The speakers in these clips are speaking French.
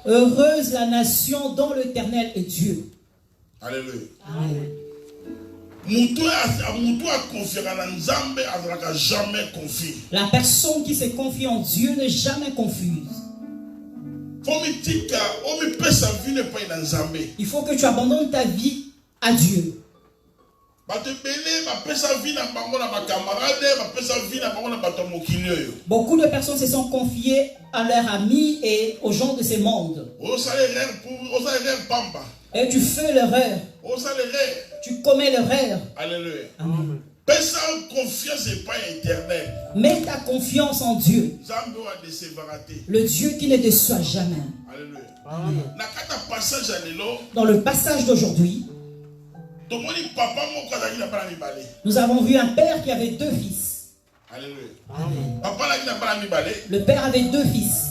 Heureuse la nation dont l'Éternel est Dieu. Alléluia. Amen. La personne qui se confie en Dieu n'est jamais confuse. Il faut que tu abandonnes ta vie à Dieu. Beaucoup de personnes se sont confiées à leurs amis et aux gens de ce monde. Et tu fais l'erreur. Tu commets l'erreur. Alléluia. Amen. Confiance n'est pas éternelle. Mets ta confiance en Dieu. Le Dieu qui ne déçoit jamais. Alléluia. Amen. Amen. Dans le passage d'aujourd'hui, nous avons vu un père qui avait deux fils. Alléluia. Amen. Papa, le père avait deux fils.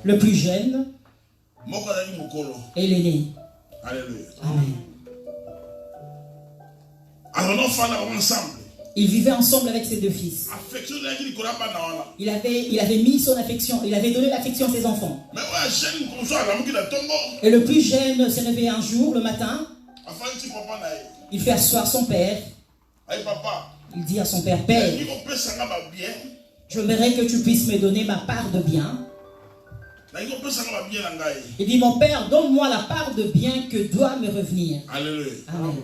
Le plus jeune et l'aîné. Alléluia. Amen. Alors, ensemble. Il vivait ensemble avec ses deux fils. Il avait mis son affection, il avait donné l'affection à ses enfants. Et le plus jeune s'est réveillé un jour, le matin. Il fait asseoir son père. Il dit à son père, Père, j'aimerais que tu puisses me donner ma part de bien. Il dit, mon père, donne-moi la part de bien que doit me revenir. Alléluia. Amen.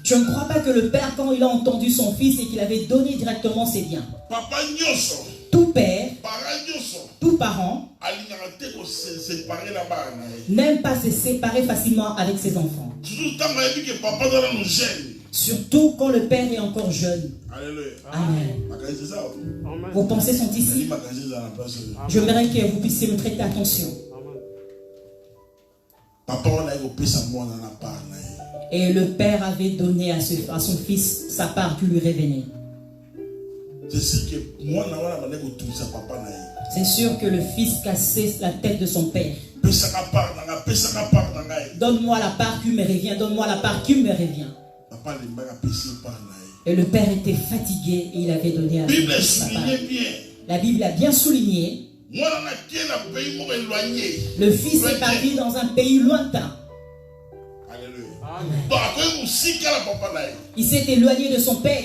Je ne crois pas que le père, quand il a entendu son fils et qu'il avait donné directement ses biens, tout père, tout parent, n'aime pas se séparer facilement avec ses enfants. Surtout quand le père est encore jeune. Amen. Vos pensées sont ici. J'aimerais que vous puissiez me prêter attention. Et le père avait donné à son fils sa part qui lui revenait. C'est sûr que le fils cassait la tête de son père. Donne-moi la part qui me revient, donne-moi la part qui me revient. Et le père était fatigué et il avait donné à son fils sa part. La Bible a bien souligné. Le fils est parti dans un pays lointain. Amen. Il s'est éloigné de son père.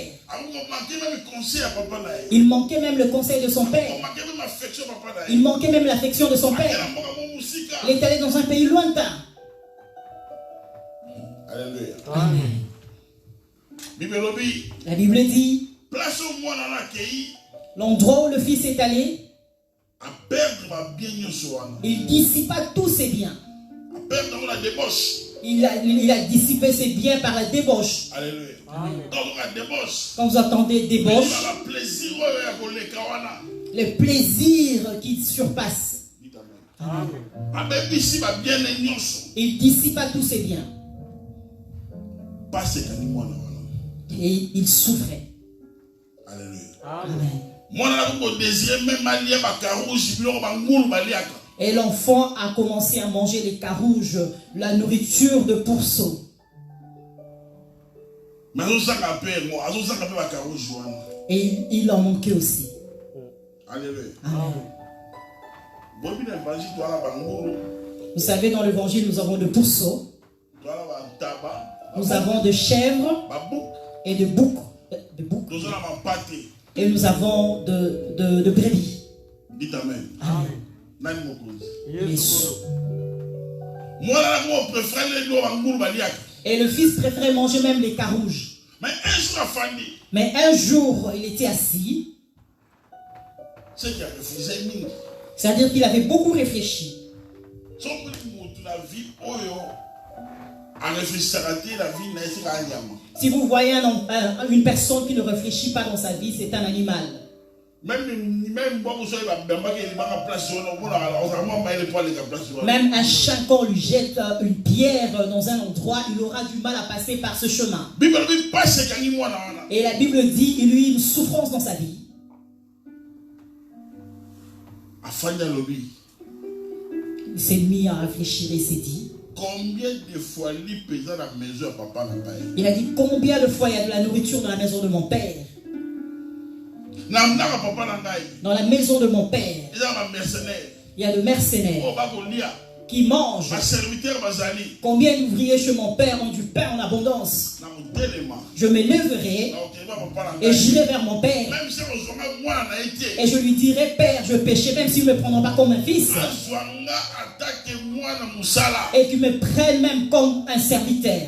Il manquait même le conseil de son père. Il manquait même l'affection de son père. Il est allé dans un pays lointain. Alléluia. Amen. La Bible dit, l'endroit où le fils est allé, il dissipa tous ses biens. Il a dissipé ses biens par la débauche. Alléluia. Quand vous entendez débauche, les plaisirs qui surpassent. Amen. Il dissipa tous ses biens. Et il souffrait. Alléluia. Amen. Et l'enfant a commencé à manger les carouges, la nourriture de pourceau. Et il en manquait aussi. Alléluia. Amen. Vous savez, dans l'évangile, nous avons de pourceaux, nous avons de chèvres et de boucs. Et nous avons de brebis. Dites Amen. Amen. Yes. Et le fils préférait manger même les carouges. Mais un jour, il était assis. C'est-à-dire qu'il avait beaucoup réfléchi. Si vous voyez une personne qui ne réfléchit pas dans sa vie, c'est un animal. Même un chien, quand on lui jette une pierre dans un endroit, il aura du mal à passer par ce chemin. Et la Bible dit qu'il y a une souffrance dans sa vie. Il s'est mis à réfléchir et s'est dit, Combien de fois il pèse dans la maison à papa n'a pas? Il a dit combien de fois il y a de la nourriture dans la maison de mon père. Dans la maison de mon père, il y a de mercenaires qui mangent. Combien d'ouvriers chez mon père ont du pain en abondance? Je me lèverai et j'irai vers mon père. Et je lui dirai, Père, je péchais, même s'ils ne me prendront pas comme un fils. Et qu'ils me prennent même comme un serviteur.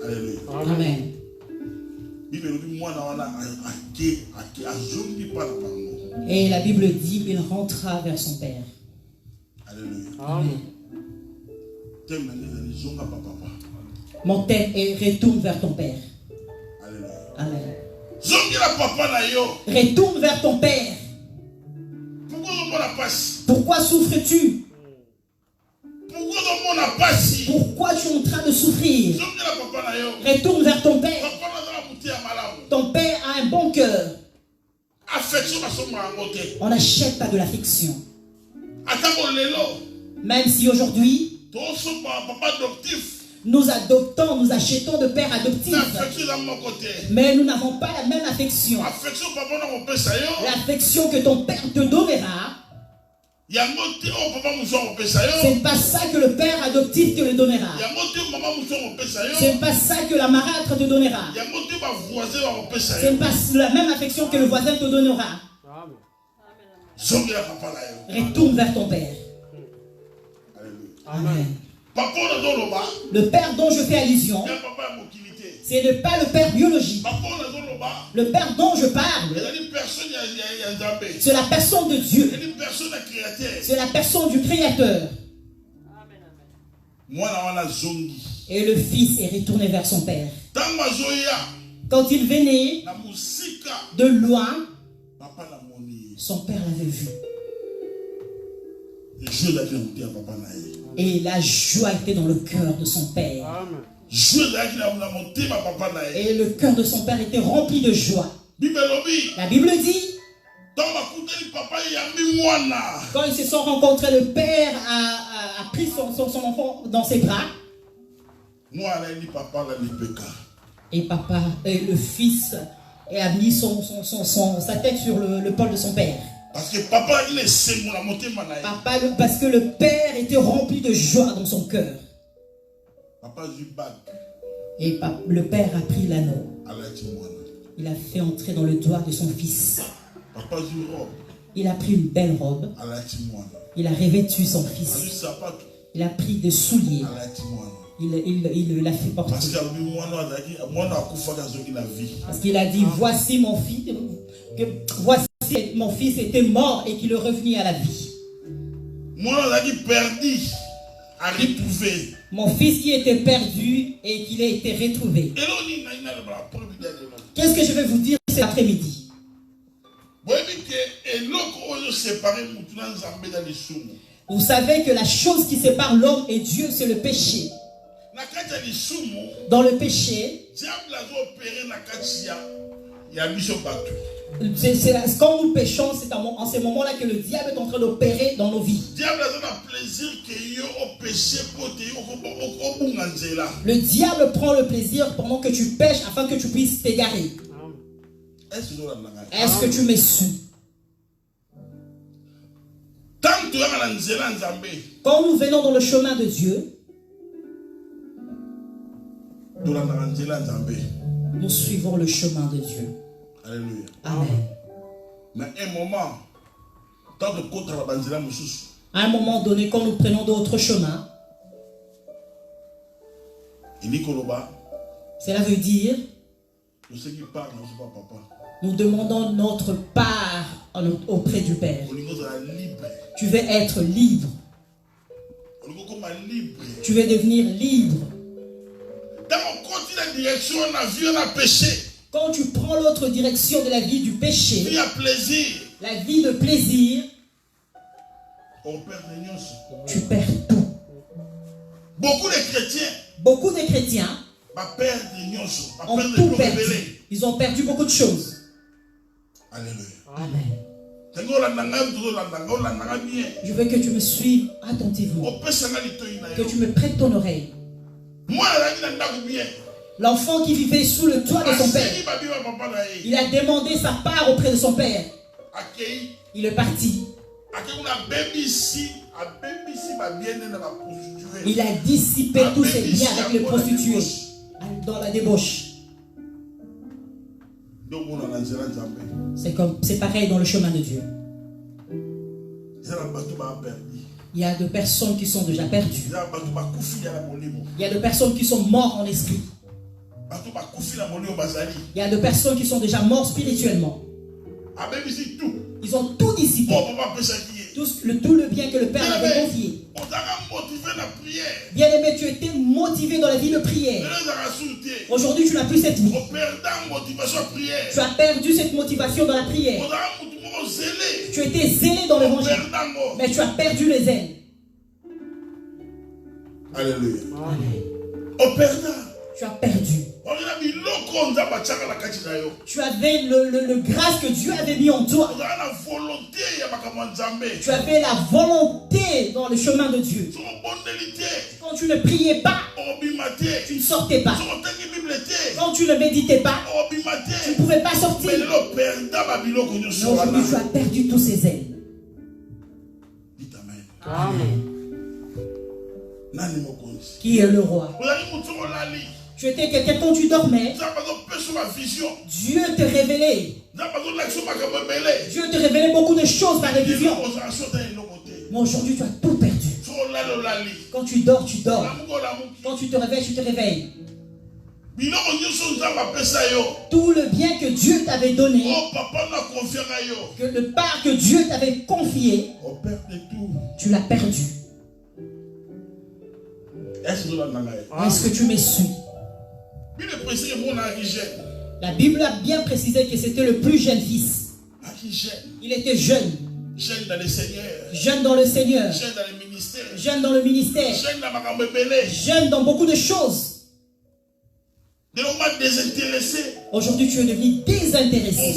Alléluia. Amen. Et la Bible dit, il rentra vers son père. Alléluia. Amen. Mon thème est retourne vers ton père. Alléluia. Amen. Retourne vers ton père. Pourquoi souffres-tu? Pourquoi tu es en train de souffrir? Retourne vers ton père. Ton père a un bon cœur. On n'achète pas de l'affection. Même si aujourd'hui nous adoptons, nous achetons de pères adoptifs, mais nous n'avons pas la même affection. L'affection que ton père te donnera, c'est pas ça que le père adoptif te le donnera. C'est pas ça que la marâtre te donnera. C'est pas la même affection que le voisin te donnera. Retourne vers ton père. Amen. Le père dont je fais allusion, ce n'est pas le père biologique. Le père dont je parle, c'est la personne de Dieu. C'est la personne du Créateur. Et le fils est retourné vers son père. Quand il venait de loin, son père l'avait vu. Et la joie était dans le cœur de son père. Et le cœur de son père était rempli de joie. La Bible dit, quand ils se sont rencontrés, le père a pris son enfant dans ses bras. Et le fils a mis sa tête sur l'épaule de son père. Parce que le père était rempli de joie dans son cœur. Et le père a pris l'anneau. Il a fait entrer dans le doigt de son fils. Il a pris une belle robe. Il a revêtu son fils. Il a pris des souliers. Il l'a fait porter. Parce qu'il a dit, voici mon fils. Voici mon fils était mort et qu'il est revenu à la vie. Mon fils qui était perdu et qu'il a été retrouvé. Qu'est-ce que je vais vous dire cet après-midi? Vous savez que la chose qui sépare l'homme et Dieu, c'est le péché. Dans le péché, quand nous péchons, c'est en ce moment-là que le diable est en train d'opérer dans nos vies. Le diable prend le plaisir pendant que tu pêches afin que tu puisses t'égarer. Est-ce que tu me suis? Quand nous venons dans le chemin de Dieu, nous suivons le chemin de Dieu. Alléluia. Amen. Mais à un moment donné, quand nous prenons d'autres chemins, cela veut dire nous demandons notre part auprès du Père. Tu veux être libre. Tu veux devenir libre. Quand tu prends l'autre direction de la vie du péché, la vie de plaisir, tu perds tout. Beaucoup de chrétiens ont tout perdu. Ils ont perdu beaucoup de choses. Alléluia. Amen. Je veux que tu me suives attentivement, que tu me prêtes ton oreille. L'enfant qui vivait sous le toit de son père, il a demandé sa part auprès de son père. Il est parti. Il a dissipé tous ses biens avec les prostituées dans la débauche. C'est pareil dans le chemin de Dieu. Il y a de personnes qui sont déjà perdues. Il y a de personnes qui sont mortes en esprit. Il y a de personnes qui sont déjà mortes spirituellement. Ils ont tout dissipé. Tout le bien que le Père avait confié. Bien aimé, tu étais motivé dans la vie de prière. Aujourd'hui, tu n'as plus cette vie. Tu as perdu cette motivation dans la prière. Tu étais zélé dans l'évangile, mais tu as perdu les ailes. Alléluia. Amen. Tu as perdu. Tu avais le grâce que Dieu avait mis en toi. Tu avais la volonté dans le chemin de Dieu. Quand tu ne priais pas, tu ne sortais pas. Quand tu ne méditais pas, tu ne pouvais pas sortir. Mais aujourd'hui, tu as perdu tous ces ailes. Amen. Qui est le roi? Tu étais quelqu'un quand tu dormais. Dieu te révélait. Dieu te révélait beaucoup de choses par les visions. Mais aujourd'hui, tu as tout perdu. Quand tu dors, tu dors. Quand tu te réveilles. Tout le bien que Dieu t'avait donné, que le part que Dieu t'avait confié, tu l'as perdu. Est-ce que tu me suis? La Bible a bien précisé que c'était le plus jeune fils. Il était jeune. Jeune dans le Seigneur. Jeune dans le Seigneur. Jeune dans le ministère. Jeune dans le ministère. Jeune dans beaucoup de choses. Aujourd'hui, tu es devenu désintéressé.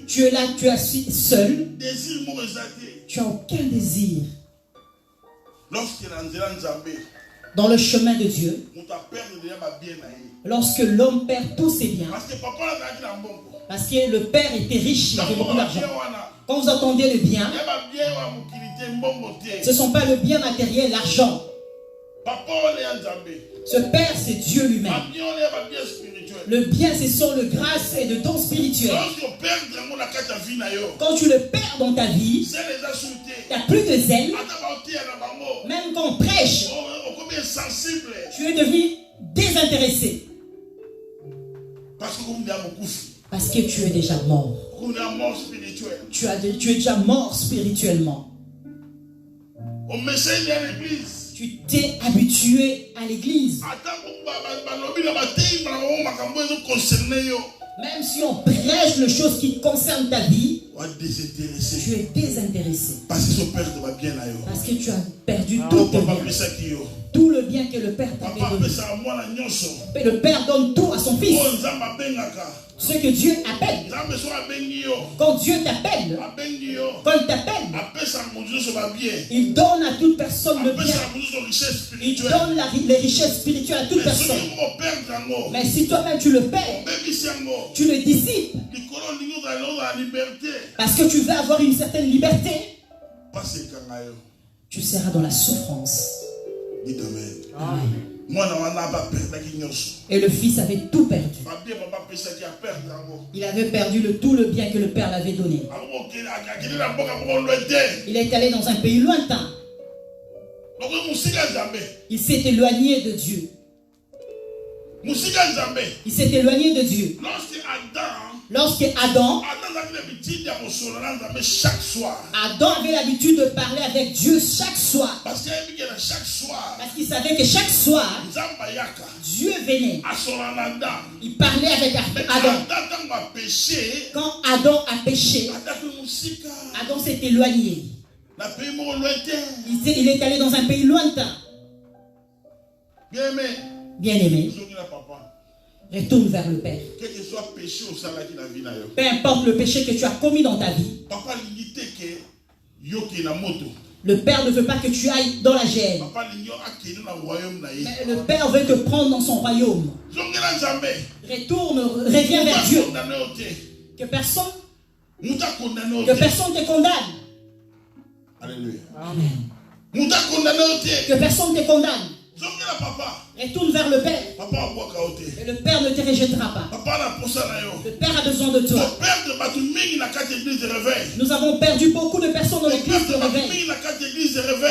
Tu es là, tu es seul. Tu n'as aucun désir. Dans le chemin de Dieu, lorsque l'homme perd tous ses biens, parce que le père était riche, il avait beaucoup d'argent. Quand vous entendez le bien, ce ne sont pas le bien matériel, l'argent. Ce père, c'est Dieu lui-même. Le bien, ce sont le grâce et le don spirituel. Quand tu le perds dans ta vie, tu n'as plus de zèle. Même quand on prêche, tu es devenu désintéressé. Parce que tu es déjà mort. Tu es déjà mort spirituellement. Tu t'es habitué à l'église. Même si on prêche les choses qui concernent ta vie, tu es désintéressé. Parce que tu as perdu tout tes biens. Tout le bien que le Père t'avait donné. Et le Père donne tout à son Fils. Ce que Dieu appelle. Quand Dieu t'appelle, quand il t'appelle, il donne à toute personne le bien. Il donne les richesses spirituelles à toute personne. Mais si toi-même tu le perds, tu le dissipes. Parce que tu veux avoir une certaine liberté, tu seras dans la souffrance. Amen. Et le fils avait tout perdu. Il avait perdu tout le bien que le père l'avait donné. Il est allé dans un pays lointain. Il s'est éloigné de Dieu. Il s'est éloigné de Dieu. Lorsque Adam avait l'habitude de parler avec Dieu chaque soir. Parce qu'il savait que chaque soir, Dieu venait. Il parlait avec Adam. Quand Adam a péché, Adam s'est éloigné. Il est allé dans un pays lointain. Bien aimé. Retourne vers le Père. Quel que soit péché au sein de la vie. Peu importe le péché que tu as commis dans ta vie. Papa limité que yoki na moto. Le Père ne veut pas que tu ailles dans la gêne. Mais le Père veut te prendre dans son royaume. Retourne, reviens vers Dieu. Que personne te condamne. Alléluia. Amen. Que personne ne te condamne. Retourne vers le Père. Et le Père ne te rejettera pas. Le Père a besoin de toi. Nous avons perdu beaucoup de personnes dans l'église de réveil.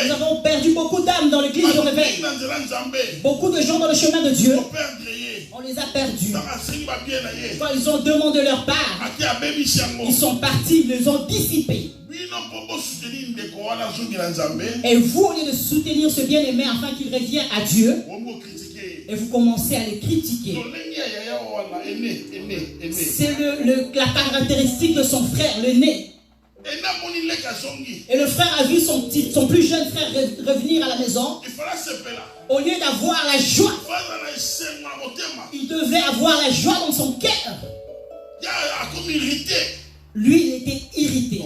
Nous avons perdu beaucoup d'âmes dans l'église de réveil. Beaucoup de gens dans le chemin de Dieu. On les a perdus. Quand ils ont demandé leur part, ils sont partis, ils les ont dissipés. Et vous, au lieu de soutenir ce bien-aimé afin qu'il revienne à Dieu, et vous commencez à les critiquer. C'est la caractéristique de son frère, le nez. Et le frère a vu son plus jeune frère revenir à la maison. Au lieu d'avoir la joie, il devait avoir la joie dans son cœur. Lui, il était irrité.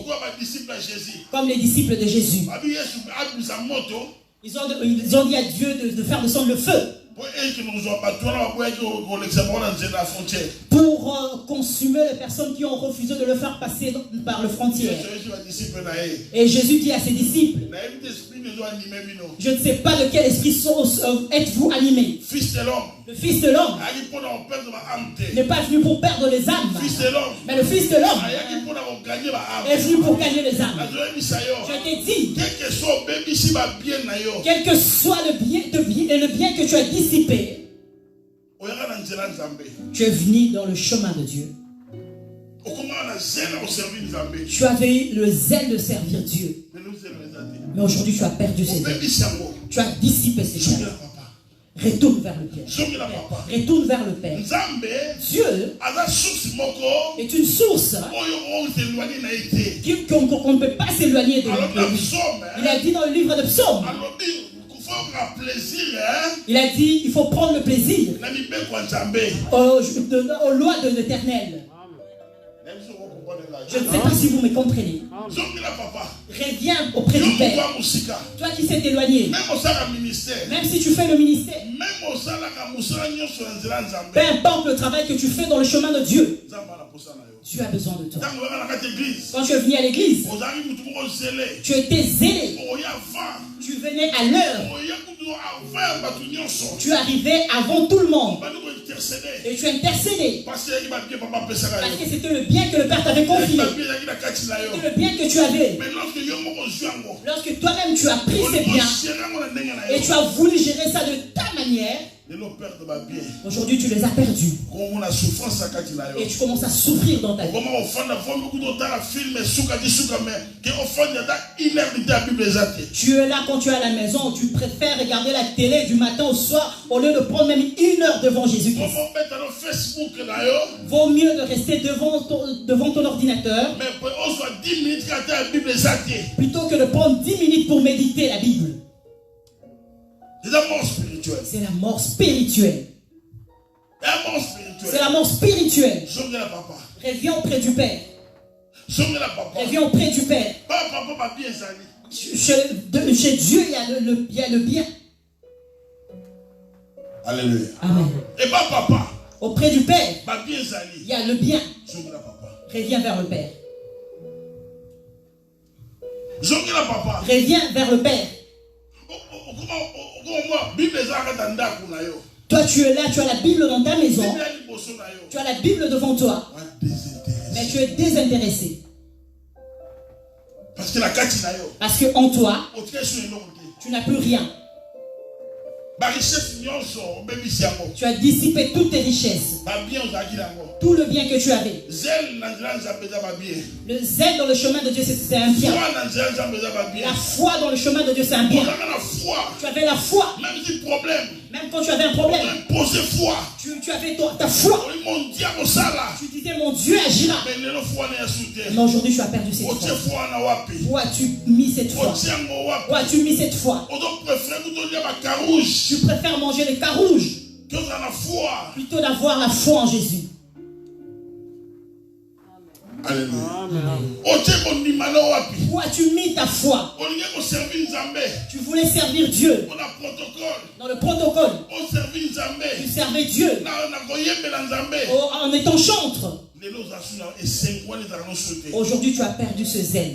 Comme les disciples de Jésus. Ils ont dit à Dieu de faire descendre le feu. Pour consumer les personnes qui ont refusé de le faire passer par le frontière. Et Jésus dit à ses disciples, je ne sais pas de quel esprit êtes-vous animés. Le Fils de l'homme n'est pas venu pour perdre les âmes, mais le Fils de l'homme est venu pour gagner les âmes. Je t'ai dit, quel que soit le bien que tu as dissipé, tu es venu dans le chemin de Dieu. Tu avais eu le zèle de servir Dieu. Mais aujourd'hui tu as perdu ces zèles. Tu as dissipé ces zèles. Retourne vers le Père. Retourne vers le Père. Dieu est une source qu'on ne peut pas s'éloigner de lui. Il a dit dans le livre de Psaume, il a dit il faut prendre le plaisir aux lois de l'Éternel. Je ne sais pas si vous me comprenez. Reviens auprès du Père. Toi qui s'est éloigné, même si tu fais le ministère, peu importe le travail que tu fais dans le chemin de Dieu, Dieu a besoin de toi. Quand tu es venu à l'église, tu étais zélé. Tu venais à l'heure. Tu arrivais avant tout le monde. Et tu intercédais. Parce que c'était le bien que le Père t'avait confié. C'était le bien que tu avais. Lorsque toi-même tu as pris ces biens et tu as voulu gérer ça de ta manière, aujourd'hui tu les as perdus. Et tu commences à souffrir dans ta vie. Tu es là quand tu es à la maison, tu préfères regarder la télé du matin au soir au lieu de prendre même 1 heure devant Jésus-Christ. Vaut mieux de rester devant ton ordinateur plutôt que de prendre 10 minutes pour méditer la Bible. C'est la mort spirituelle. C'est la mort spirituelle. C'est la mort spirituelle. Reviens auprès du Père. Reviens auprès du Père. Chez Dieu, il y a le bien. Alléluia. Amen. Et papa. Auprès du Père, il y a le bien. Reviens vers le Père. Reviens vers le Père. Toi tu es là, tu as la Bible dans ta maison. Tu as la Bible devant toi. Mais tu es désintéressé. Parce que en toi, tu n'as plus rien. Tu as dissipé toutes tes richesses. Tout le bien que tu avais. Le zèle dans le chemin de Dieu, c'est un bien. La foi dans le chemin de Dieu, c'est un bien. Tu avais la foi. Même quand tu avais un problème, tu avais ta foi. Tu disais mon Dieu agira. Mais aujourd'hui tu as perdu cette foi. Où as-tu mis cette foi? Où as-tu mis cette foi? Tu préfères manger les carouges plutôt d'avoir la foi en Jésus. Alléluia. Où as-tu mis ta foi? Tu voulais servir Dieu. Dans le protocole, tu servais Dieu en étant chantre. Aujourd'hui, tu as perdu ce zèle.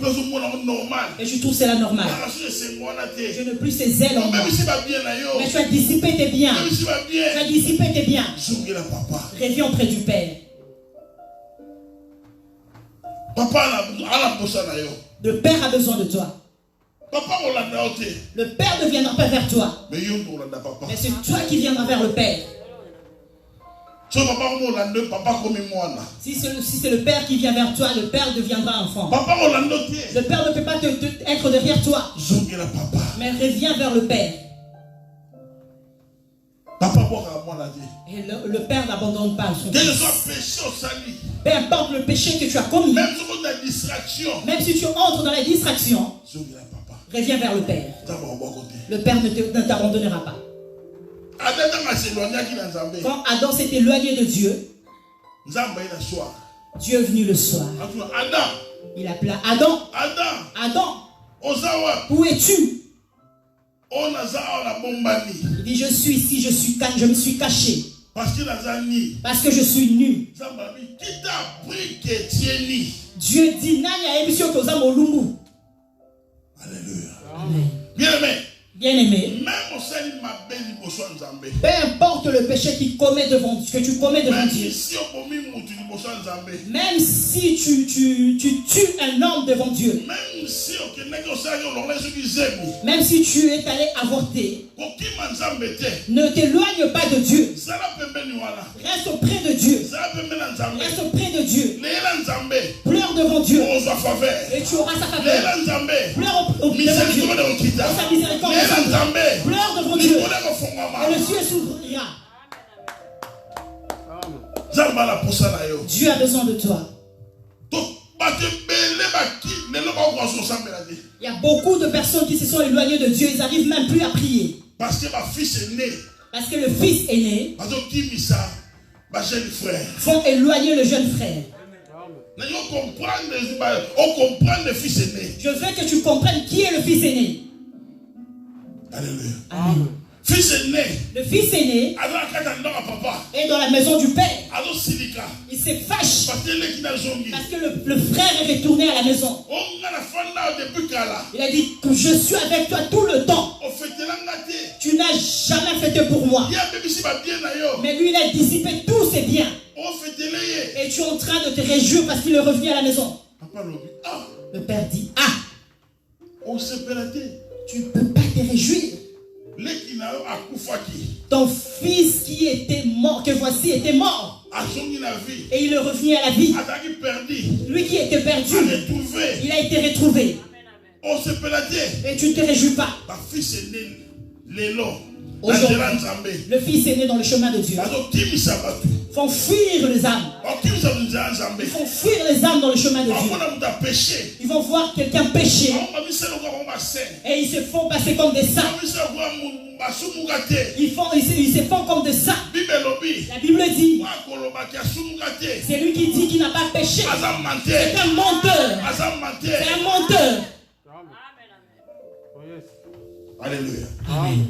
Et je trouve cela normal. Je n'ai plus ces zèles en moi. Mais tu as dissipé tes biens. Tu as dissipé tes biens. Reviens auprès du Père. Le Père a besoin de toi. Le Père ne viendra pas vers toi. Mais c'est toi qui viendras vers le Père. Si c'est le Père qui vient vers toi, le Père deviendra enfant. Le Père ne peut pas être derrière toi. Mais reviens vers le Père. Et le Père n'abandonne pas son fils. Peu importe le péché que tu as commis, même si tu entres dans la distraction, reviens vers le Père. Le Père ne t'abandonnera pas. Quand Adam s'est éloigné de Dieu, Dieu est venu le soir. Il appela Adam. Adam, où es-tu? Il dit, je suis ici, je me suis caché. Parce que je suis nu. Dieu dit, Alléluia. Amen. Bien-aimé, peu importe le péché que tu commets devant Dieu, même si tu tues un homme devant Dieu, même si tu es allé avorter, ne t'éloigne pas de Dieu. Reste auprès de Dieu. Reste auprès de Dieu. Pleure devant Dieu et tu auras sa faveur. Pleure devant Dieu et sa miséricorde. Pleure devant Dieu et le ciel s'ouvrira. Dieu a besoin de toi. Il y a beaucoup de personnes qui se sont éloignées de Dieu. Ils n'arrivent même plus à prier. Parce que le fils est né. Font éloigner le jeune frère. Je veux que tu comprennes qui est le fils aîné. Alléluia. Amen. Fils aîné. Le fils aîné est dans la maison du père. Il se fâche parce que le frère est retourné à la maison. Il a dit que je suis avec toi tout le temps. Tu n'as jamais fêté pour moi. Mais lui, il a dissipé tous ses biens. Et tu es en train de te réjouir parce qu'il est revenu à la maison. Le père dit, tu ne peux pas te réjouir. Ton fils qui était mort, que voici était mort. Et il est revenu à la vie. Lui qui était perdu, il a été retrouvé. Et tu ne te réjouis pas. Aujourd'hui, le fils est né dans le chemin de Dieu. Ils font fuir les âmes. Ils font fuir les âmes dans le chemin de Dieu. Ils vont voir quelqu'un pécher. Et ils se font passer comme des saints. Ils se font comme des saints. La Bible dit, c'est lui qui dit qu'il n'a pas péché. C'est un menteur. C'est un menteur. Alléluia. Amen.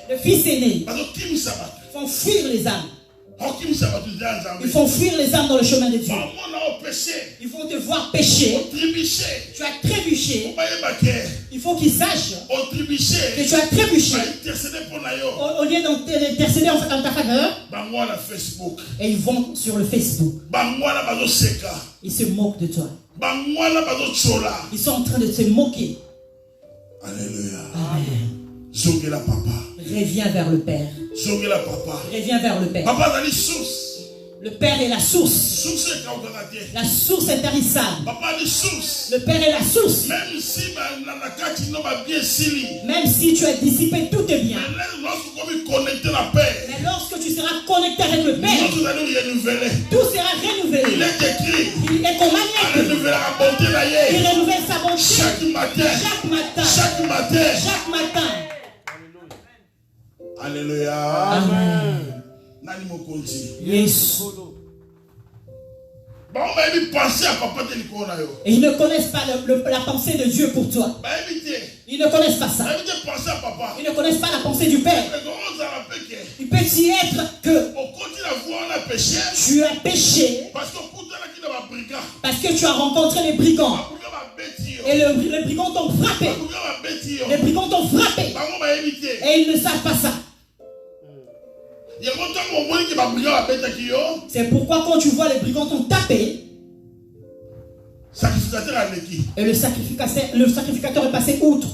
Le fils aîné. Ils font fuir les âmes. Ils font fuir les âmes dans le chemin de Dieu. Ils vont te voir pécher. Tu as trébuché. Il faut qu'ils sachent que tu as trébuché. Au lieu d'intercéder en ta faveur, et ils vont sur le Facebook. Ils se moquent de toi. Ils sont en train de se moquer. Alléluia. Amen. Reviens vers le Père. Reviens vers le Père. Le Père est la source. La source intarissable. Le Père est la source. Même si tu as dissipé tous tes biens. Mais lorsque tu seras connecté avec le Père, tout sera renouvelé. Il est écrit. Il est commandé. Il renouvelle sa bonté. Chaque matin. Chaque matin. Alléluia. Amen. Yes. Et ils ne connaissent pas la pensée de Dieu pour toi. Ils ne connaissent pas ça. Ils ne connaissent pas la pensée du Père. Il peut y être que tu as péché parce que tu as rencontré les brigands. Et les brigands t'ont frappé. Les brigands t'ont frappé. Et ils ne savent pas ça. C'est pourquoi quand tu vois les brigands t'ont tapé, et le sacrificateur est passé outre.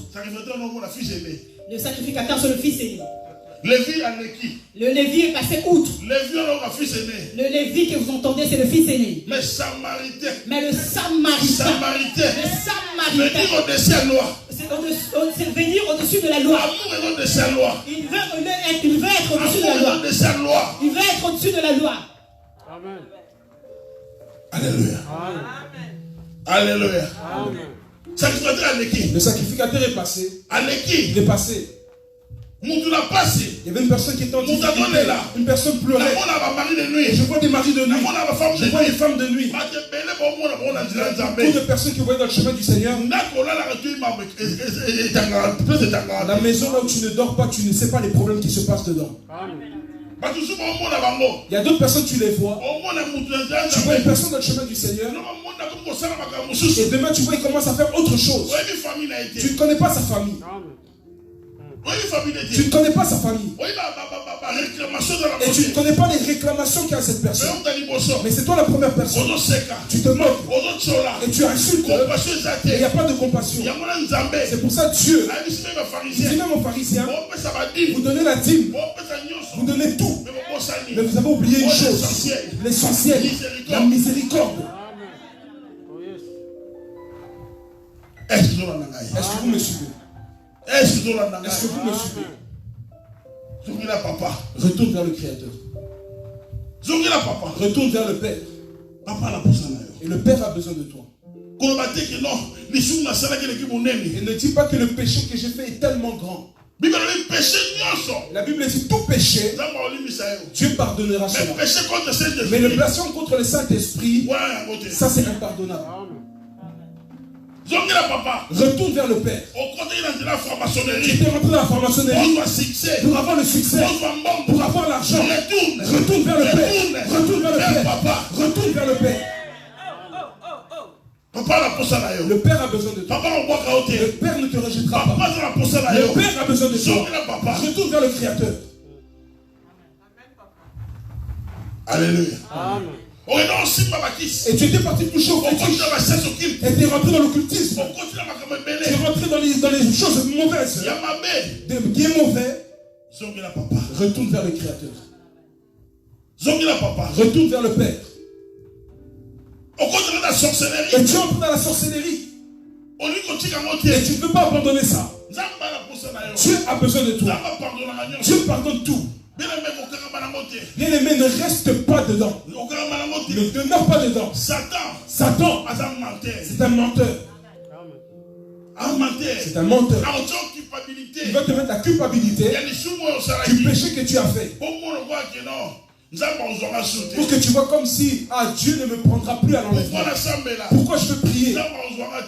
Le sacrificateur, c'est le fils aîné. Le Lévi est passé outre. Le Lévi que vous entendez, c'est le fils aîné. Mais le Samaritain, c'est venir au-dessus de la loi. Il veut être au-dessus de la loi. Il veut être au-dessus de la loi. Amen. Alléluia. Alléluia. Le sacrificateur est passé. Il est passé. Il y avait une personne qui était en difficulté. Une personne pleurait. Je vois des maris de nuit. Je vois des femmes de nuit. Beaucoup de personnes qui voient dans le chemin du Seigneur. La maison là où tu ne dors pas, tu ne sais pas les problèmes qui se passent dedans. Il y a d'autres personnes, tu les vois. Tu vois une personne dans le chemin du Seigneur. Et demain, tu vois, il commence à faire autre chose. Tu ne connais pas sa famille. Tu ne connais pas sa famille. Et tu ne connais pas les réclamations qu'il y a à cette personne. Mais c'est toi la première personne. Tu te moques. Et tu insultes. Et il n'y a pas de compassion. C'est pour ça Dieu dit même aux pharisiens, vous donnez la dîme. Vous donnez tout. Mais vous avez oublié une chose. L'essentiel. La miséricorde. Est-ce que vous me suivez? Est-ce que vous me suivez? Retourne vers le Créateur. Retourne vers le Père. Et le Père a besoin de toi. Et ne dis pas que le péché que j'ai fait est tellement grand. La Bible dit tout péché, Dieu pardonnera cela. Mais le blasphème contre le Saint-Esprit, ça c'est impardonnable. Retourne vers le Père. Tu es rentré dans la franc-maçonnerie pour avoir le succès, pour avoir l'argent. Retourne vers le Père. Retourne vers le Père. Retourne vers le Père. Le Père a besoin de toi. Le Père ne te rejettera pas. Le Père a besoin de toi. Retourne vers le Créateur. Alléluia. Amen. Et tu étais parti toucher au fétiche. Et tu es rentré dans l'occultisme. Tu es rentré dans les choses mauvaises. Qui est mauvais. Retourne vers le Créateur. Retourne vers le Père. Et tu entres dans la sorcellerie. Et tu ne peux pas abandonner ça. Dieu a besoin de toi. Dieu pardonne tout. Bien-aimé, ne reste pas dedans. Ne demeure pas dedans. Satan, c'est un menteur. C'est un menteur. Il va te mettre la culpabilité du péché que tu as fait. Pour que tu vois comme si Dieu ne me prendra plus à l'enlèvement. Pourquoi je veux prier?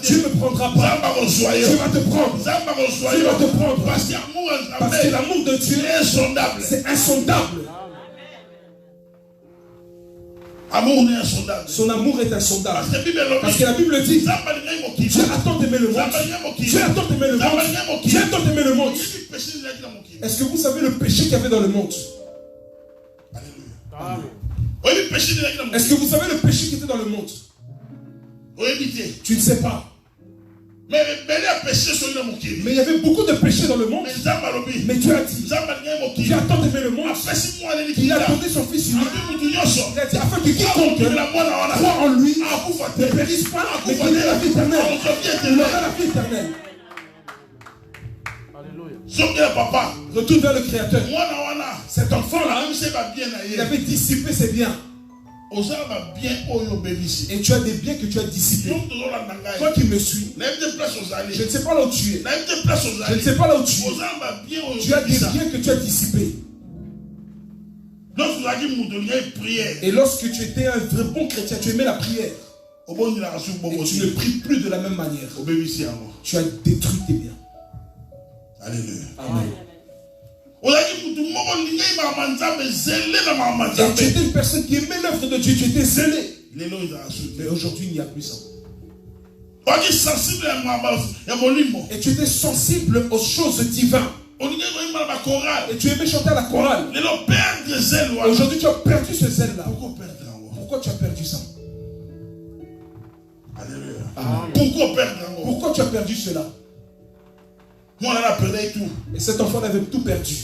Dieu ne me prendra pas. Dieu va te prendre. Dieu va te prendre. Parce que l'amour de Dieu, c'est insondable. Son amour est insondable. Parce que la Bible dit, Dieu a tant aimé le monde. Dieu a tant aimé le monde. Dieu a tant aimé le monde. Est-ce que vous savez le péché qu'il y avait dans le monde? Est-ce que vous savez le péché qui était dans le monde? Tu ne sais pas. Mais il y avait beaucoup de péchés dans le monde. Mais Dieu a dit, Dieu a tant aimé le monde qu'il a donné son Fils unique. Il a dit afin que quiconque croit en lui ne périsse pas, mais qu'il ait la vie éternelle. Il aura la vie éternelle. Retourne vers le Créateur. Cet enfant-là, il avait dissipé ses biens. Et tu as des biens que tu as dissipés. Toi qui me suis, je ne sais pas là où tu es. Je ne sais pas là où tu es. Tu as des biens que tu as dissipés. Et lorsque tu étais un vrai bon chrétien, tu aimais la prière. Et tu ne pries plus de la même manière. Tu as détruit tes biens. Alléluia. Amen. Et tu étais une personne qui aimait l'œuvre de Dieu, tu étais zélé. Mais aujourd'hui, il n'y a plus ça. Et tu étais sensible aux choses divines. Et tu aimais chanter à la chorale. Aujourd'hui, tu as perdu ce zèle-là. Pourquoi tu as perdu ça? Alléluia. Pourquoi tu as perdu cela? Et cet enfant avait tout perdu.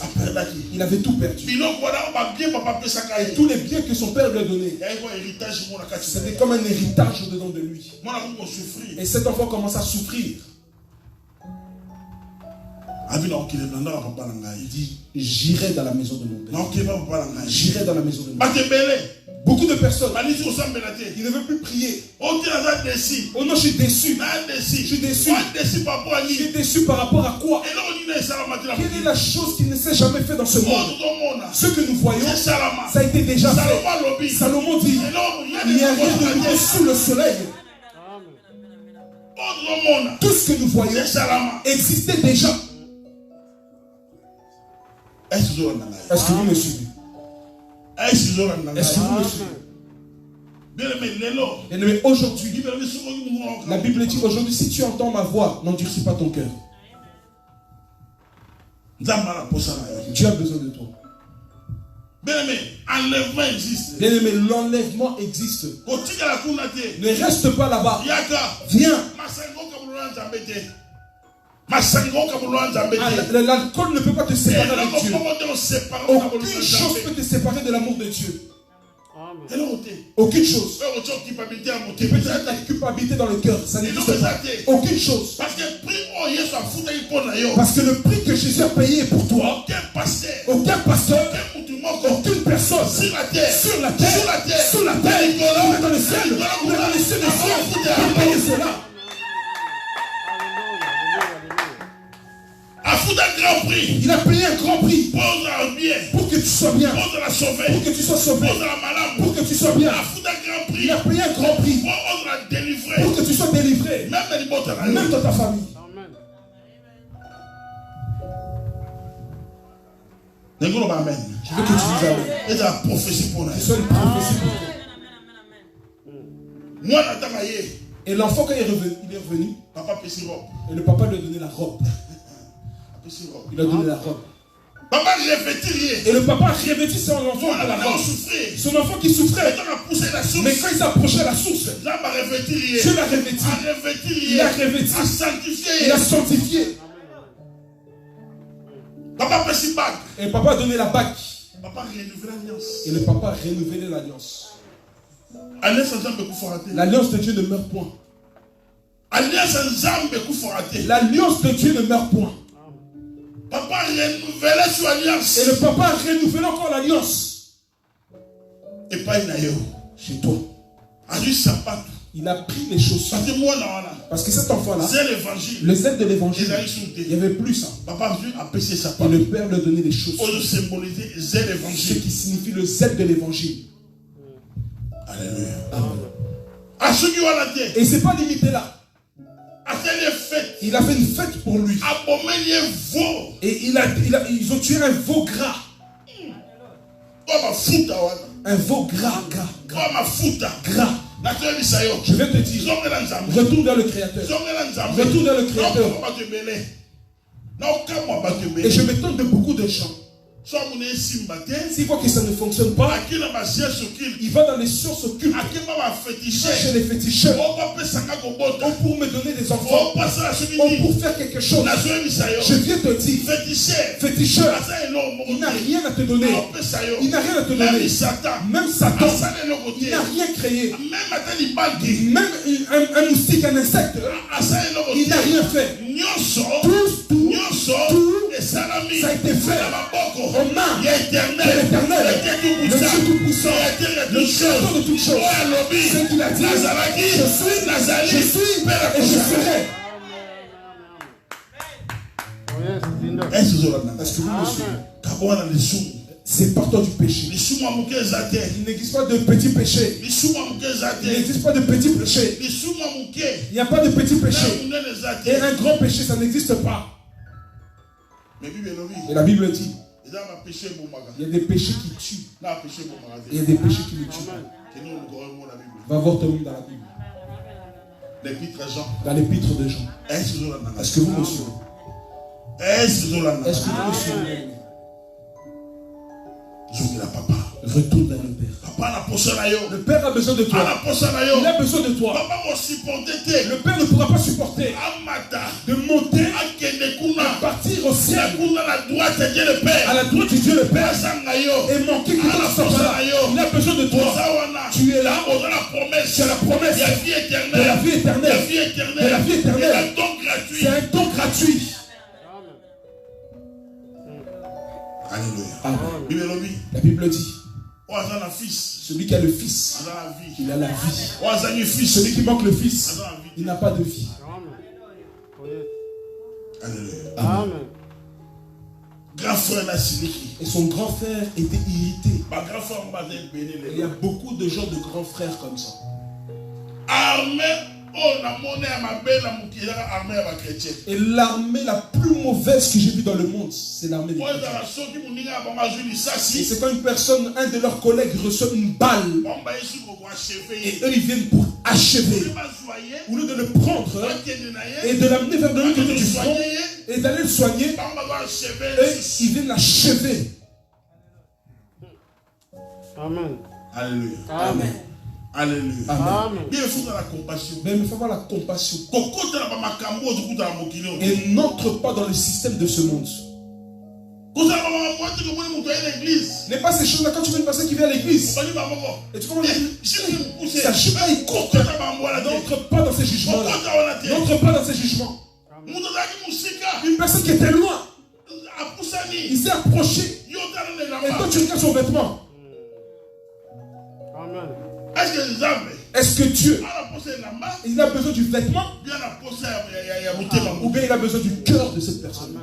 Il avait tout perdu. Et tous les biens que son père lui a donnés, c'était comme un héritage au-dedans de lui. Et cet enfant commence à souffrir. Il dit, j'irai dans la maison de mon père. J'irai dans la maison de mon père. Beaucoup de personnes, ils ne veulent plus prier. Oh non, je suis déçu. Je suis déçu. Je suis déçu par rapport à quoi? Quelle est la chose qu'il ne s'est jamais fait dans ce monde? Ce que nous voyons, ça a été déjà fait. Salomon dit, il n'y a rien de nouveau sous le soleil. Tout ce que nous voyons existait déjà. Est-ce que vous me suivez? Est-ce que vous me suivez? Bien-aimé, aujourd'hui, la Bible dit aujourd'hui, si tu entends ma voix, n'endurcis pas ton cœur. Dieu a besoin de toi. Bien-aimé, enlèvement existe. Bien-aimé, l'enlèvement existe. Ne reste pas là-bas. Viens. L'alcool ne peut pas te séparer de Dieu. Aucune chose peut te séparer de l'amour de Dieu. Aucune chose. Tu peux être la culpabilité dans le cœur. Ça n'existe pas. Aucune chose. Parce que le prix que Jésus a payé est pour toi. Aucun pasteur, aucune personne sur la terre, sous la terre, ou dans le ciel, ou dans les cieux des cieux, a payé cela. Il a payé un grand prix pour que tu sois bien, pour que tu sois sauvé, pour que tu sois bien. Il a payé un grand prix pour que tu sois délivré, même dans ta famille. Je veux que tu dises amen. Et la prophétie pour nous. Ce soit une prophétie pour toi. Et l'enfant, quand il est revenu, et le papa lui a donné la robe. Il a donné la robe. Et le papa revêtit son enfant à la robe. Son enfant qui souffrait. Mais quand il s'approchait à la source, Dieu l'a revêti. Il l'a revêti. Il a sanctifié. Et le papa a donné la bague. Et le papa a renouvelé l'alliance. L'alliance de Dieu ne meurt point. L'alliance de Dieu ne meurt point. Papa renouvelait son alliance. Et le papa a renouvelé encore l'alliance. Et pas une ailleurs. Chez toi. Il a pris les chaussures. Parce que cet enfant-là, le zèle de l'évangile, il n'y avait plus ça. Et le père lui a donné les chaussures. Ce qui signifie le zèle de l'évangile. Alléluia. Amen. Et ce n'est pas limité là. Il a fait une fête pour lui. Et ils ont tué un veau gras. Un veau gras. Je vais te dire, retourne vers le Créateur. Retourne vers le Créateur. Et je m'étonne de beaucoup de gens. S'il voit que ça ne fonctionne pas, il va dans les sciences occultes. Chez les féticheurs. On pour me donner des enfants. On pour faire quelque chose. Je viens te dire, féticheur, il n'a rien à te donner. Il n'a rien à te donner. Même Satan, il n'a rien créé. Même un moustique, un insecte, il n'a rien fait. Tout ça a été fait aux mains de l'Éternel, le Dieu tout-puissant, le créateur de toutes choses. C'est qu'il a dit, je suis et je serai. Est-ce que vous me suivez? c'est partant du péché. Il n'existe pas de petits péchés. Il n'existe pas de petits péchés. Il n'y a pas de petits péchés. Et un grand péché, ça n'existe pas. Et la Bible dit, il y a des péchés qui tuent. Et il y a des péchés qui ne tuent pas. Va voir ton livre dans la Bible. Dans l'épître de Jean. Est-ce que vous me suivez? Est-ce que vous me suivez? Retourne vers le Père. Le Père a besoin de toi. Il a besoin de toi. Le Père ne pourra pas supporter de monter et partir au ciel à la droite de Dieu le Père et manquer que tu sois là. Il a besoin de toi. Tu es là. Tu as la promesse de la vie éternelle. C'est un don gratuit. Alléluia. Amen. La Bible dit, celui qui a le Fils, il a la vie. Celui qui manque le Fils, il n'a pas de vie. Alléluia. Amen. Et son grand frère était irrité. Il y a beaucoup de gens de grands frères comme ça. Et l'armée la plus mauvaise que j'ai vue dans le monde, c'est l'armée des chrétiens. Et c'est quand une personne, un de leurs collègues reçoit une balle, et eux ils viennent pour achever. Au lieu de le prendre et de l'amener vers le côté du front et d'aller le soigner, eux ils viennent l'achever. Amen. Alléluia. Amen. Alléluia. Amen. Bien, il faut avoir la compassion. Mais il faut avoir la compassion. Et n'entre pas dans le système de ce monde. N'est pas ces choses-là quand tu vois une personne qui vient à l'église. Et tu commences à dire, ça chute là, il court. N'entre pas dans ces jugements-là. N'entre pas dans ces jugements. Une personne qui était loin, il s'est approché. Et toi tu regardes son vêtement. Est-ce que Dieu, il a besoin du vêtement ou bien il a besoin du cœur de cette personne?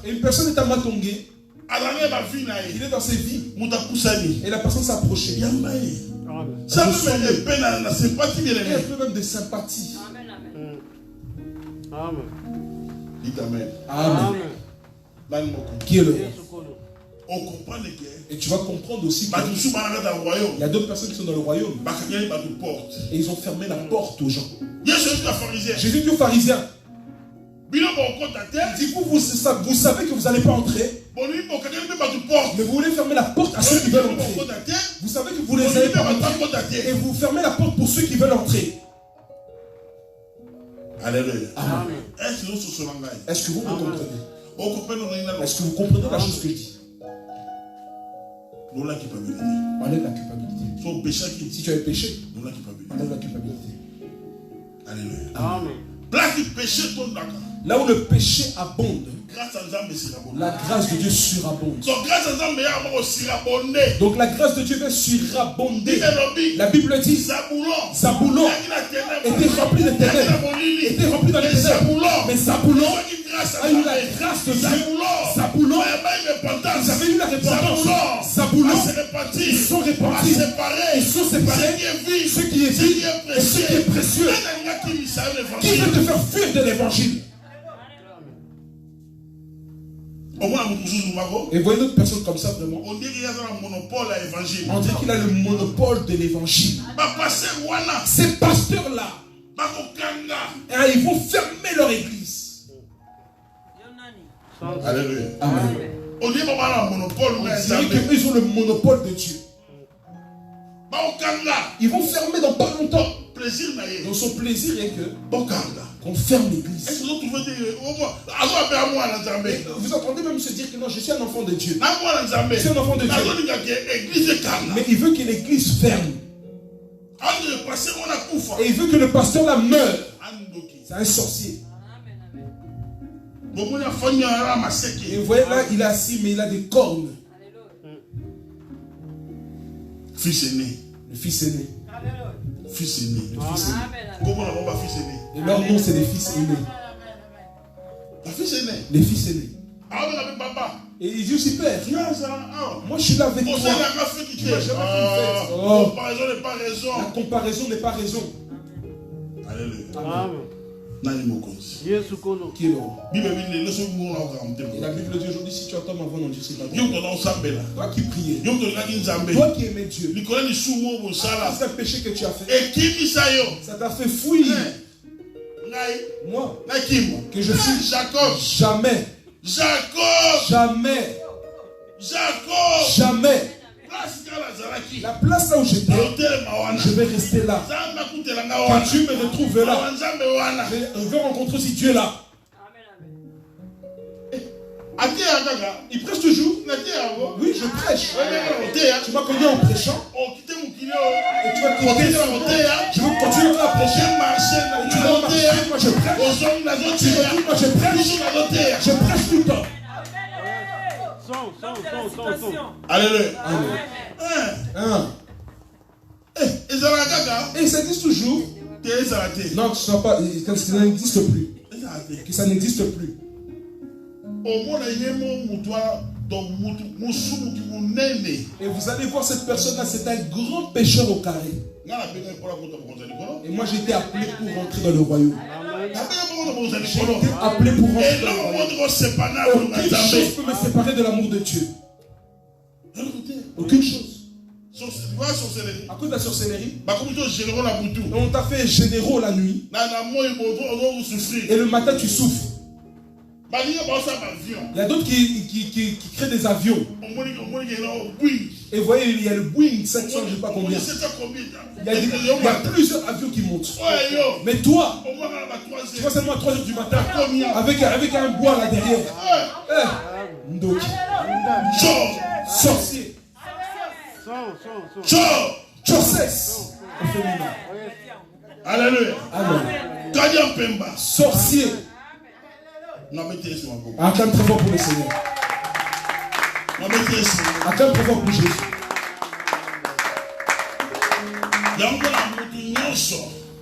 Et une personne est à Matongé, il est dans ses vies, et la personne s'est approchée. Il y a un peu même de sympathie. Amen. Dites Amen. Amen. Qui est le on comprend les guerres. Et tu vas comprendre aussi qu'il y a d'autres personnes qui sont dans le royaume. Et ils ont fermé la porte aux gens. Jésus dit aux pharisiens, il dit vous savez que vous n'allez pas entrer. Mais vous voulez fermer la porte à ceux qui veulent entrer. Vous savez que vous les allez pas entrer. Et vous fermez la porte pour ceux qui veulent entrer. Alléluia. Amen. Est-ce que vous me comprenez? Est-ce que vous comprenez la chose que je dis? La culpabilité. Enlève la culpabilité. Si tu as péché, enlève la culpabilité. Alléluia. Amen. Là où le péché abonde, la grâce de Dieu surabonde. Donc la grâce de Dieu va surabonder. La Bible dit, Zaboulon était rempli de ténèbres, était rempli dans les ténèbres. Mais Zaboulon a eu la grâce de Dieu. Zaboulon, ils avaient eu la repentance. Zaboulon, ils sont répandus, ils sont séparés. Ce qui est vie et ce qui est précieux. Qui veut te faire fuir de l'évangile? Et voyez d'autres personnes comme ça vraiment. On dirait qu'il a le monopole de l'évangile. Ces pasteurs-là, ils vont fermer leur église. Alléluia. Amen. On dirait qu'ils ont le monopole de Dieu. Ils vont fermer dans pas longtemps. Donc son plaisir est que qu'on ferme l'église. Vous entendez même se dire que non, je suis un enfant de Dieu. Je suis un enfant de Dieu. Mais il veut que l'église ferme. Et il veut que le pasteur là meure. C'est un sorcier. Et vous voyez là, il est assis, mais il a des cornes. Fils aîné. Le fils aîné. Fils aîné. Le fils aîné. Comment on va fils aîné? Et leur nom, c'est les fils aînés. Les fils aînés. Les fils aînés. Et il dit aussi, Père, moi je suis là avec toi. Tu m'as jamais fait une fête. Oh. La comparaison n'est pas raison. Alléluia. Amen. Qui est et la Bible dit aujourd'hui, si tu entends ma voix, non, Dieu c'est pas toi. Toi qui priais, toi qui aimais Dieu, c'est un péché que tu as fait. Ça t'a fait fuir. Moi, que je suis Jacob. Jamais. Jamais. Jamais. La place là où j'étais, je vais rester là. Quand Dieu me retrouve là, je vais rencontrer aussi Dieu là. Il prêche toujours. Oui, je prêche. Tu m'as connu en prêchant. Et tu vas quitter. Je veux continuer à prêcher. Tu vas marcher, moi je prêche. Tu retournes, moi je prêche. Je prêche tout le temps. Alléluia. Et ça existe toujours. Non, que ça n'existe plus. Que ça n'existe plus. Et vous allez voir cette personne-là, c'est un grand pécheur au carré. Et moi j'ai été appelé pour rentrer dans le royaume. J'ai été appelé pour rentrer dans le royaume. Aucune chose peut me séparer de l'amour de Dieu. Aucune chose. À cause de la sorcellerie, on t'a fait généraux la nuit. Et le matin tu souffres. Il y a d'autres qui créent des avions. Et vous voyez, il y a le Boeing 700, je ne sais pas combien. Il y a plusieurs avions qui montent. Mais toi, tu vois seulement à 3h du matin, avec un bois là derrière. Sorcier. Alléluia. Amen. Sorcier. Acclame très fort pour le Seigneur. Acclame très fort pour Jésus.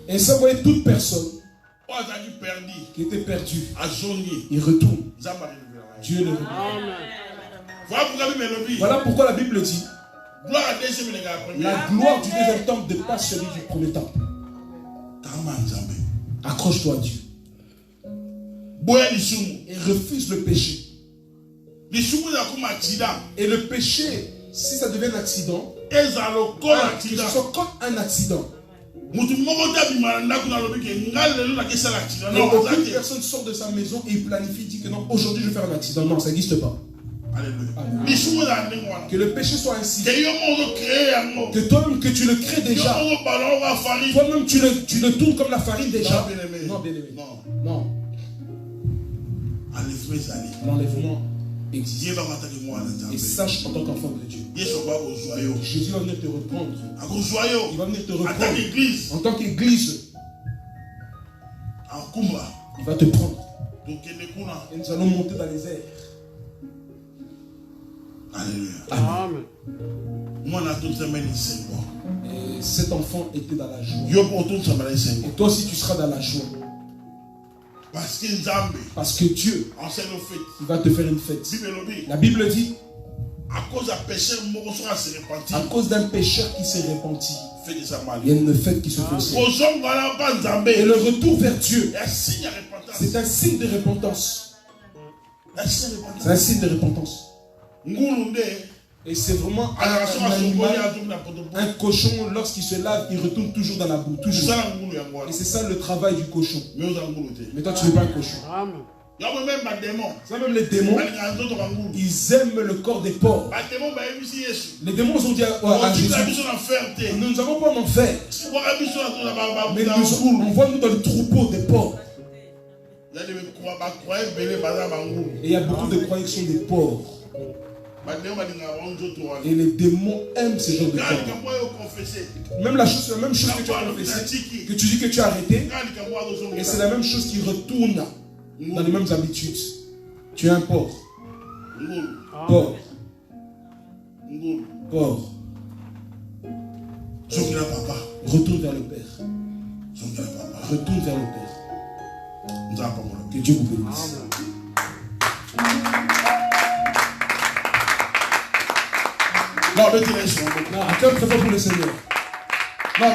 Et ça, vous voyez, toute personne qui était perdue, il retourne. Dieu le retourne. Voilà pourquoi la Bible dit la gloire du deuxième temple dépasse celui du premier temple. Accroche-toi à Dieu. Et refuse le péché. Et le péché, si ça devient un accident, que ce soit comme un accident. Et aucune personne sort de sa maison et planifie, dit que non, aujourd'hui je vais faire un accident. Non, ça n'existe pas. Alléluia. Que le péché soit ainsi. Que toi-même que tu le crées déjà. Toi-même tu le tournes comme la farine déjà. Non, bien-aimé. Non. L'enlèvement existe. Et sache en tant qu'enfant de Dieu. Jésus va venir te reprendre. Il va venir te reprendre. En tant qu'église. Il va te prendre. Et nous allons monter dans les airs. Alléluia. Et cet enfant était dans la joie. Et toi aussi tu seras dans la joie. Parce que Dieu, il va te faire une fête. La Bible dit, à cause d'un pécheur qui s'est repenti, il y a une fête qui se fait aussi. Et le retour vers Dieu, c'est un signe de repentance. C'est un signe de repentance. Et c'est vraiment un animal, un cochon, lorsqu'il se lave, il retourne toujours dans la boue. Toujours. Et c'est ça le travail du cochon. Mais toi, tu n'es pas un cochon. Ça, même les démons, ils aiment le corps des porcs. Les démons ont dit à Jésus, nous ne savons pas en enfer. Mais on voit nous dans le troupeau des porcs. Et il y a beaucoup de croyants qui sont des porcs. Et les démons aiment ce genre de corps. Même la même chose que tu as confessé, que tu dis que tu as arrêté, et c'est la même chose qui retourne dans les mêmes habitudes. Tu es un porc. Porc. Porc. Retourne vers le Père. Retourne vers le Père. Que Dieu vous bénisse. Non, un cœur très fort pour le Seigneur.